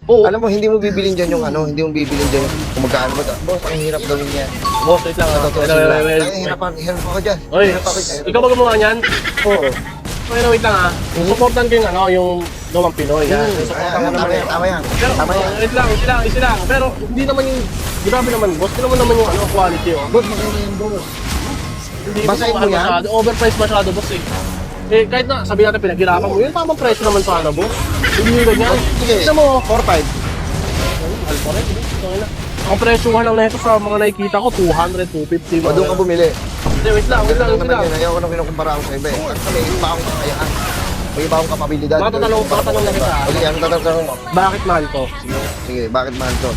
Oo. Alam mo, hindi mo bibilin dyan yung ano, hindi mo bibilin dyan yung kung magkano ba. Boss, ang hirap gawin yan. Boss, wait lang. Totoo Wait, sila. wait, wait, Ay, hirap ako dyan. Oy, Hirap ako dyan. ikaw ba gumawa niyan? Oo. Wait lang ah. Supportan ko yung ano, yung gawang Pinoy. Yan. Supportan ko naman Tama yan. Pero, Tama yan. wait lang, isa lang. Pero, hindi naman yung, grabe naman, boss. Hindi naman yung ano, quality, oh. Boss, maganda yan, boss. Hindi Basahin mo mahal yan? masyado. Overpriced masyado, boss eh. Eh, kahit na sabihin natin pinaghirapan mo, yun tamang presyo naman sana, boss. Hindi yung ganyan. Sige. Tignan mo, 4-5. mahal pa rin. Ang presyo lang na ito sa mga nakikita ko, 200, 250. O, doon ka bumili. Hindi, wait lang. Ganun lang naman yun. Ayaw ko nang kinukumpara ako sa iba eh. At may iba akong kakayaan. May iba akong kapabilidad. Matatanong na kita. O sige, anong tatanong mo? Bakit mahal to? Sige, bakit mahal to?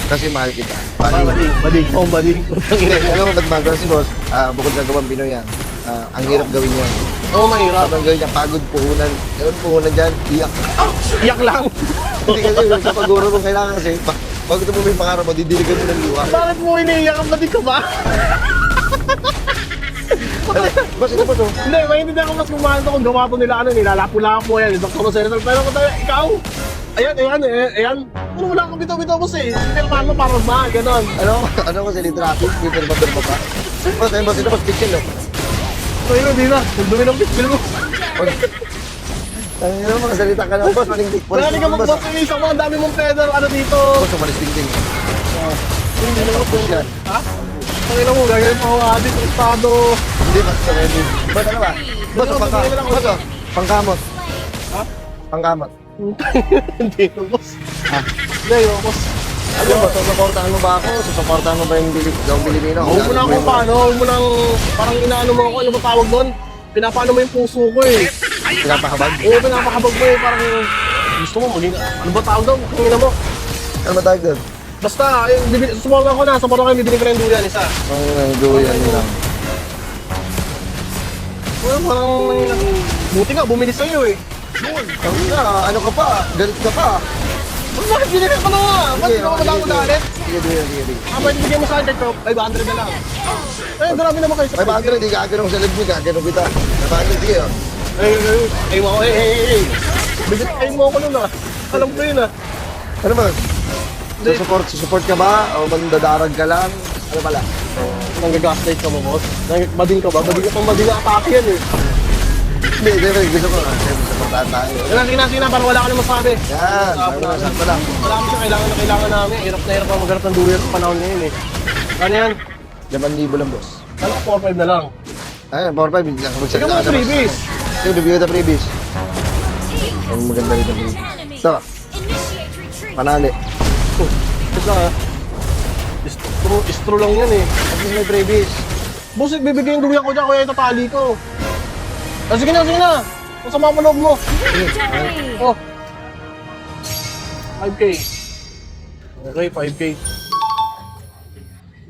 Kasi mahal kita. Bading. Oh, bading. Hindi, alam mo ba't mahal kasi boss, bukod sa gawang Pinoy yan, ang hirap gawin yan. Oo, mahirap. Ang gawin yan, pagod puhunan. Gawin puhunan dyan, iyak. Iyak lang. Hindi kasi sa paguro mo kailangan kasi, pag ito mo may pangarap mo, didiligan mo ng luha. Bakit mo iniiyak ang bading ka ba? Boss, ito po to. Hindi, maintindihan ko mas kumahal to kung gawa to nila ano, nilalapo-lapo yan, Dr. Senator. Pero kung tayo, ikaw, ayan. Ano wala akong bitaw-bitaw boss eh. Pero paano para ba, ganon. Ano ko sa traffic, Peter Bader pa pa. Boss, ayun boss, ito boss, picture no. So yun, hindi na. Kung dumi ng picture mo. Ano mga salita ka lang boss, maling Marami ka mong boss, Elisa mo, ang dami mong feather, ano dito. Boss, umalis ding. Hindi na boss yan. Ha? Panginoon mo, gagawin mo ako adik, estado. Hindi boss, ready. Boss, ano ba? Boss, pangkamot. Ha? Pangkamot. Hindi na boss. Ha? Hindi, boss. Ano ba, susuportahan mo ba ako? Susuportahan mo ba yung Pilipino? Huwag mo na ako paano, huwag mo nang parang inaano mo ako, ano ba tawag doon? Pinapaano mo yung puso ko eh. Pinapahabag? Oo, pinapahabag mo eh, parang gusto mo maging, ano ba tawag doon? Kung mo. Ano ba tawag doon? Basta, susuportan ko na, suportan ko yung bibili ko na yung durian, isa. Ang duyan nila. Well, parang, buti nga, bumili sa'yo eh. Ano ka pa? Galit ka pa? Bakit binili ka na nga? Ba't hindi ka madami galit? Sige, sige. Pwede bigyan mo sa akin, pero 500 na lang. Eh, marami naman kayo sa 500, di gagano'n sa leg mo, gagano'n kita. 500, sige oh. Bigyan kayo mo ako nun ah. Alam ko yun ah. Ano ba? Susupport ka ba? O mandadarag ka lang? Ano pala? Nang-gaslight ka mo, boss? Bading ka ba? Bading ka pang bading na atake yan eh. Hindi, gusto ko na. Supportahan tayo. Sige na, parang wala ka na masabi. Yan, saan pa lang. Wala kami siya, kailangan namin. Hirap na hirap ang magharap ng durian sa panahon ngayon eh. Ano yan? 5,000 lang, boss. Ano ko 4-5 na lang. Ayun, 4-5. Hindi lang Sige mo, freebies. Sige, review the freebies. Ang maganda rin ang freebies. Ito, panali. Ito ah. Istro lang yan eh. At least may freebies. Boss, bibigyan yung durian ko dyan, kaya itatali ko. Ah, sige na. Kung sama mo loob mo. Oh. 5K. Okay, 5K.